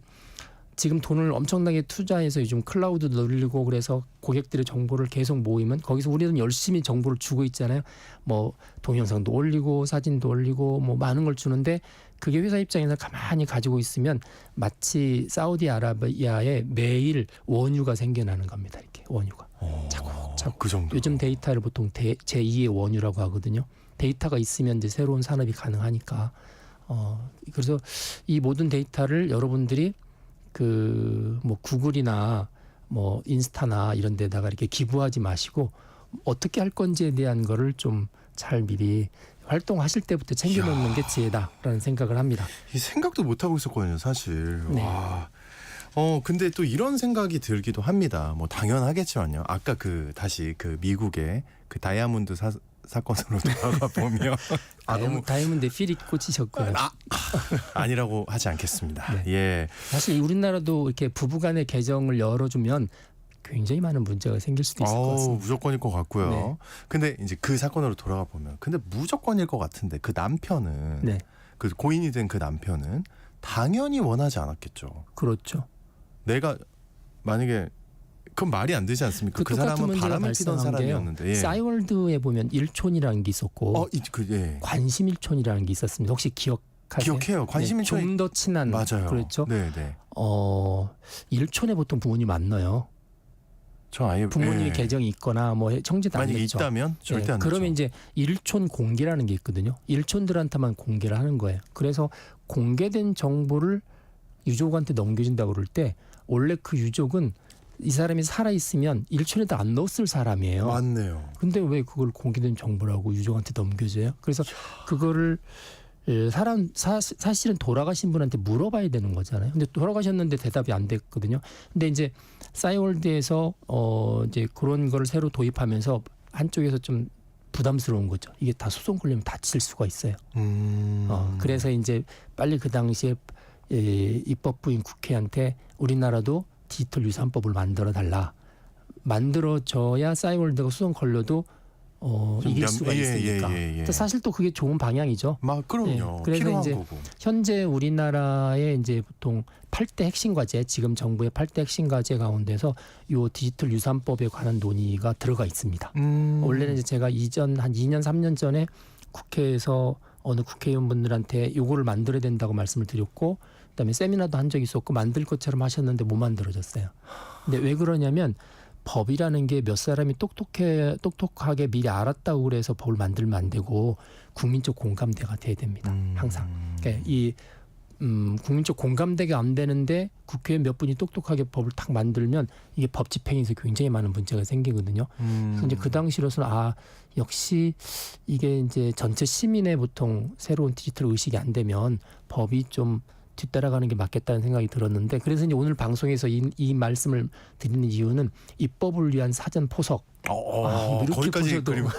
지금 돈을 엄청나게 투자해서 요즘 클라우드도 늘리고 그래서 고객들의 정보를 계속 모이면 거기서 우리는 열심히 정보를 주고 있잖아요. 뭐 동영상도 올리고 사진도 올리고 뭐 많은 걸 주는데 그게 회사 입장에서 가만히 가지고 있으면 마치 사우디아라비아에 매일 원유가 생겨나는 겁니다. 이렇게 원유가. 차곡차곡. 그 정도. 요즘 데이터를 보통 제2의 원유라고 하거든요. 데이터가 있으면 이제 새로운 산업이 가능하니까. 그래서 이 모든 데이터를 여러분들이 그 뭐 구글이나 뭐 인스타나 이런 데다가 이렇게 기부하지 마시고 어떻게 할 건지에 대한 거를 좀 잘 미리 활동하실 때부터 챙겨놓는 게 지혜다라는 생각을 합니다. 이 생각도 못 하고 있었거든요, 사실. 네. 와. 근데 또 이런 생각이 들기도 합니다. 뭐 당연하겠지만요. 아까 다시 그 미국의 그 다이아몬드 사건으로 돌아가 보면 너무 다이아몬드에 필이 꽂히셨고요. 아니라고 하지 않겠습니다. 네. 예. 사실 우리나라도 이렇게 부부간의 계정을 열어주면 굉장히 많은 문제가 생길 수도 있을 것 같습니다. 무조건일 것 같고요. 네. 근데 이제 그 사건으로 돌아가 보면 근데 무조건일 것 같은데 그 남편은 네, 그 고인이 된 그 남편은 당연히 원하지 않았겠죠. 그렇죠. 내가 만약에 그건 말이 안 되지 않습니까? 그 똑같은 사람은 문제가 바람을 피던 발생한 게요. 사람이었는데. 예. 싸이월드에 보면 일촌이라는 게 있었고 예. 관심일촌이라는 게 있었습니다. 혹시 기억하세요? 기억해요. 관심일촌이 좀 더 친한 맞아요. 그렇죠. 네, 네. 일촌에 보통 부모님 안 넣어요. 저 아예 부모님이 예. 계정이 있거나 뭐 청지도 안 만약에 했죠. 있다면 절대 안 그러면 넣죠. 이제 일촌 공개라는 게 있거든요. 일촌들한테만 공개를 하는 거예요. 그래서 공개된 정보를 유족한테 넘겨준다고 그럴 때 원래 그 유족은 이 사람이 살아 있으면 일촌에도 안 넣었을 사람이에요. 맞네요. 근데 왜 그걸 공개된 정보라고 유족한테 넘겨줘요? 그래서 그거를 사실은 돌아가신 분한테 물어봐야 되는 거잖아요. 근데 돌아가셨는데 대답이 안 됐거든요. 근데 이제 싸이월드에서 이제 그런 거를 새로 도입하면서 한쪽에서 좀 부담스러운 거죠. 이게 다 소송 걸리면 다칠 수가 있어요. 그래서 이제 빨리 그 당시에 입법부인 국회한테 우리나라도 디지털 유산법을 만들어 달라. 만들어져야 싸이월드가 소송 걸려도 이길 수가 있으니까. 그래서 사실 또 그게 좋은 방향이죠. 그럼요. 그래서 필요한 이제 거고. 현재 우리나라의 이제 보통 8대 핵심 과제, 지금 정부의 8대 핵심 과제 가운데서 요 디지털 유산법에 관한 논의가 들어가 있습니다. 원래는 이제 제가 이전 한 2년 3년 전에 국회에서 어느 국회의원분들한테 요거를 만들어야 된다고 말씀을 드렸고 그다음에 세미나도 한 적이 있었고 만들 것처럼 하셨는데 못 만들어졌어요. 근데 왜 그러냐면 법이라는 게 몇 사람이 똑똑하게 미리 알았다고 그래서 법을 만들면 안 되고 국민적 공감대가 돼야 됩니다. 항상. 그러니까 이 국민적 공감대가 안 되는데 국회의원 몇 분이 똑똑하게 법을 탁 만들면 이게 법 집행에서 굉장히 많은 문제가 생기거든요. 그래서 이제 그 당시로서는 역시 이게 이제 전체 시민의 보통 새로운 디지털 의식이 안 되면 법이 좀 뒤따라가는 게 맞겠다는 생각이 들었는데, 그래서 이제 오늘 방송에서 이 말씀을 드리는 이유는 입법을 위한 사전 포석. 이렇게 거기까지 보셔도 그리고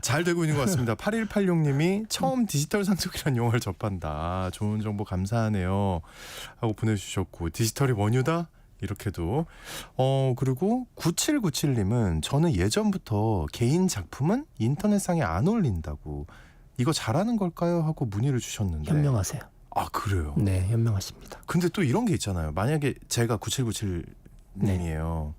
잘 되고 있는 것 같습니다. 8186님이 처음 디지털 상속이라는 용어를 접한다. 좋은 정보 감사하네요 하고 보내주셨고, 디지털이 원유다? 이렇게도. 그리고 9797님은 저는 예전부터 개인 작품은 인터넷상에 안 올린다고, 이거 잘하는 걸까요? 하고 문의를 주셨는데. 현명하세요. 그래요? 네, 현명하십니다. 근데 또 이런 게 있잖아요. 만약에 제가 9797님이에요.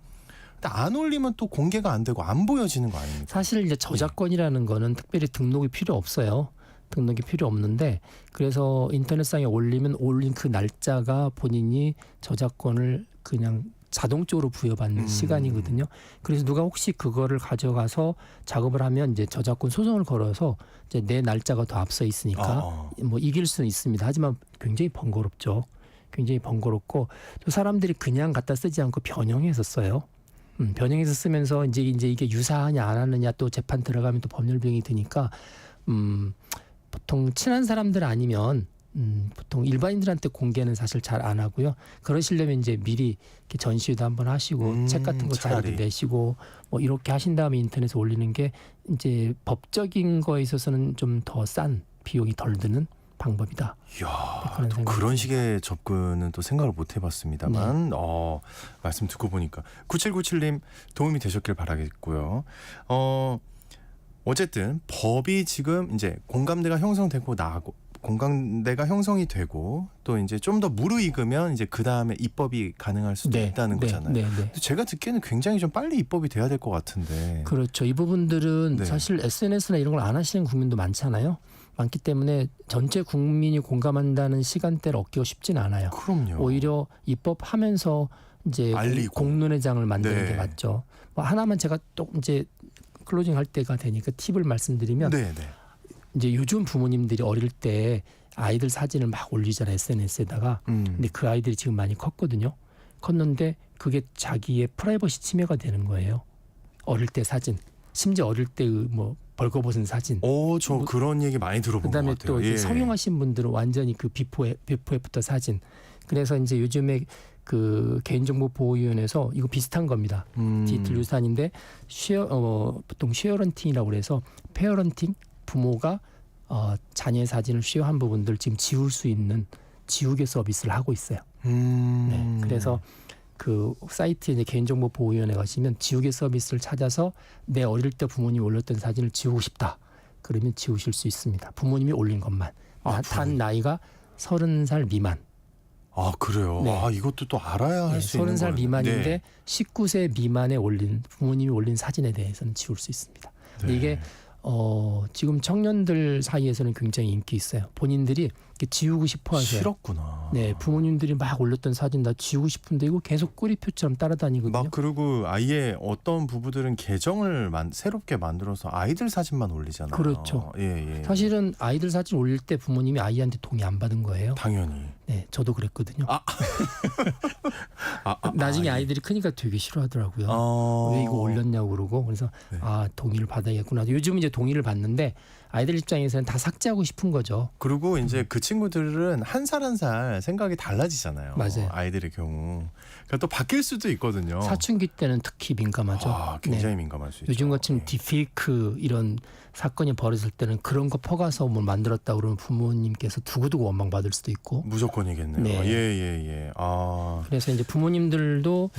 근데 안 올리면 또 공개가 안 되고 안 보여지는 거 아닙니까? 사실 이제 저작권이라는 거는 특별히 등록이 필요 없어요. 등록이 필요 없는데, 그래서 인터넷상에 올리면 올린 그 날짜가 본인이 저작권을 그냥 자동적으로 부여받는 시간이거든요. 그래서 누가 혹시 그거를 가져가서 작업을 하면 이제 저작권 소송을 걸어서 이제 내 날짜가 더 앞서 있으니까 뭐 이길 수는 있습니다. 하지만 굉장히 번거롭죠. 굉장히 번거롭고, 또 사람들이 그냥 갖다 쓰지 않고 변형해서 써요. 변형해서 쓰면서 이제 이게 유사하냐 안 하느냐 또 재판 들어가면 또 법률 비용이 드니까 보통 친한 사람들 아니면 보통 일반인들한테 공개는 사실 잘 안 하고요. 그러시려면 이제 미리 이렇게 전시회도 한번 하시고 책 같은 거 잘 내시고 뭐 이렇게 하신 다음에 인터넷에 올리는 게 이제 법적인 거에 있어서는 좀 더 싼 비용이 덜 드는 방법이다. 이야, 또 그런 식의 접근은 또 생각을 못 해봤습니다만 말씀 듣고 보니까 9797님 도움이 되셨길 바라겠고요. 어쨌든 법이 지금 이제 공감대가 형성되고 공감대가 형성이 되고 또 이제 좀 더 무르익으면 이제 그 다음에 입법이 가능할 수도 있다는 거잖아요. 제가 듣기에는 굉장히 좀 빨리 입법이 돼야 될 것 같은데. 그렇죠. 이 부분들은 사실 SNS나 이런 걸 안 하시는 국민도 많잖아요. 많기 때문에 전체 국민이 공감한다는 시간대를 얻기가 쉽진 않아요. 그럼요. 오히려 입법하면서 이제 알리고. 공론회장을 만드는 게 맞죠. 뭐 하나만 제가 또 이제 클로징 할 때가 되니까 팁을 말씀드리면, 이제 요즘 부모님들이 어릴 때 아이들 사진을 막 올리잖아요, SNS에다가. 근데 그 아이들이 지금 많이 컸거든요. 컸는데 그게 자기의 프라이버시 침해가 되는 거예요. 어릴 때 사진, 심지어 어릴 때 뭐 벌거벗은 사진. 저 그런 얘기 많이 들어본 것 같아요. 그다음에 또 이제 성형하신 분들은 완전히 그 비포 애프터 사진. 그래서 이제 요즘에 그 개인정보보호위원회에서 이거 비슷한 겁니다. 디지털 유산인데 보통 쉐어런팅이라고 그래서 페어런팅, 부모가 자녀의 사진을 쉐어한 부분들 지금 지울 수 있는 지우개 서비스를 하고 있어요. 네, 그래서 그 사이트에 이제 개인정보보호위원회 가시면 지우개 서비스를 찾아서 내 어릴 때 부모님이 올렸던 사진을 지우고 싶다. 그러면 지우실 수 있습니다. 부모님이 올린 것만. 단 나이가 30살 미만. 그래요? 이것도 또 알아야 할 수 있는 거예요. 30살 미만인데 19세 미만에 올린 부모님이 올린 사진에 대해서는 지울 수 있습니다. 근데 이게 지금 청년들 사이에서는 굉장히 인기 있어요. 본인들이 지우고 싶어 하세요. 싫었구나. 네, 부모님들이 막 올렸던 사진 다 지우고 싶은데 이거 계속 꼬리표처럼 따라다니거든요. 그리고 아예 어떤 부부들은 계정을 새롭게 만들어서 아이들 사진만 올리잖아요. 그렇죠. 사실은 아이들 사진 올릴 때 부모님이 아이한테 동의 안 받은 거예요. 당연히. 네, 저도 그랬거든요. 나중에 아이들이 크니까 되게 싫어하더라고요. 왜 이거 올렸냐고 그러고. 그래서 동의를 받아야겠구나. 요즘 이제 동의를 받는데 아이들 입장에서는 다 삭제하고 싶은 거죠. 그리고 이제 그 친구들은 한 살 한 살 생각이 달라지잖아요. 맞아요. 아이들의 경우. 그러니까 또 바뀔 수도 있거든요. 사춘기 때는 특히 민감하죠. 굉장히 민감할 수 있죠. 요즘 같은 딥페이크 이런 사건이 벌어질 때는 그런 거 퍼가서 뭘 만들었다 그러면 부모님께서 두고두고 원망받을 수도 있고. 무조건이겠네요. 예. 그래서 이제 부모님들도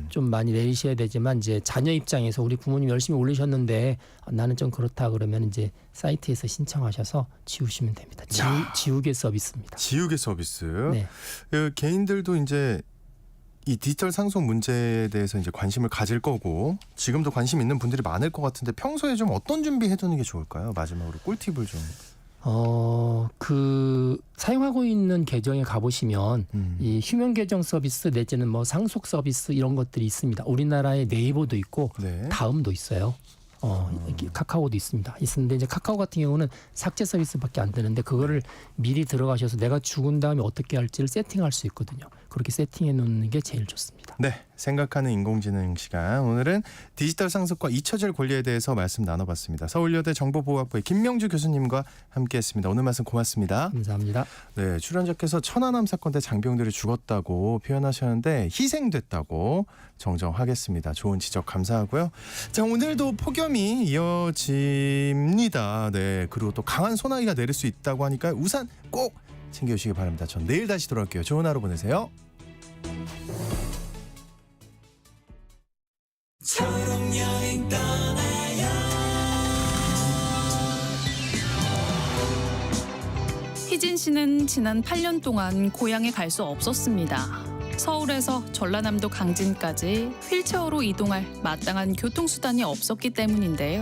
좀 많이 내리셔야 되지만 이제 자녀 입장에서 우리 부모님 열심히 올리셨는데 나는 좀 그렇다 그러면 이제 사이트에서 신청하셔서 지우시면 됩니다. 지우개 서비스입니다. 지우개 서비스. 개인들도 이제 이 디지털 상속 문제에 대해서 이제 관심을 가질 거고 지금도 관심 있는 분들이 많을 것 같은데 평소에 좀 어떤 준비해 두는 게 좋을까요? 마지막으로 꿀팁을 좀. 그 사용하고 있는 계정에 가보시면 이 휴면 계정 서비스 내지는 뭐 상속 서비스 이런 것들이 있습니다. 우리나라에 네이버도 있고 다음도 있어요. 이렇게 카카오도 있었는데 이제 카카오 같은 경우는 삭제 서비스밖에 안 되는데 그거를 미리 들어가셔서 내가 죽은 다음에 어떻게 할지를 세팅할 수 있거든요. 그렇게 세팅해 놓는 게 제일 좋습니다. 네, 생각하는 인공지능 시간. 오늘은 디지털 상습과 잊혀질 권리에 대해서 말씀 나눠봤습니다. 서울여대 정보보호학부의 김명주 교수님과 함께했습니다. 오늘 말씀 고맙습니다. 감사합니다. 네, 출연자께서 천안함 사건 때 장병들이 죽었다고 표현하셨는데 희생됐다고 정정하겠습니다. 좋은 지적 감사하고요. 자, 오늘도 폭염이 이어집니다. 네, 그리고 또 강한 소나기가 내릴 수 있다고 하니까 우산 꼭 챙겨주시기 바랍니다. 전 내일 다시 돌아올게요. 좋은 하루 보내세요. 희진 씨는 지난 8년 동안 고향에 갈 수 없었습니다. 서울에서 전라남도 강진까지 휠체어로 이동할 마땅한 교통수단이 없었기 때문인데요.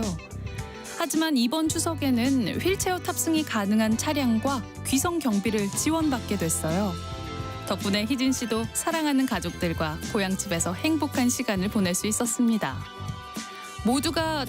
하지만 이번 추석에는 휠체어 탑승이 가능한 차량과 귀성 경비를 지원받게 됐어요. 덕분에 희진 씨도 사랑하는 가족들과 고향집에서 행복한 시간을 보낼 수 있었습니다. 모두가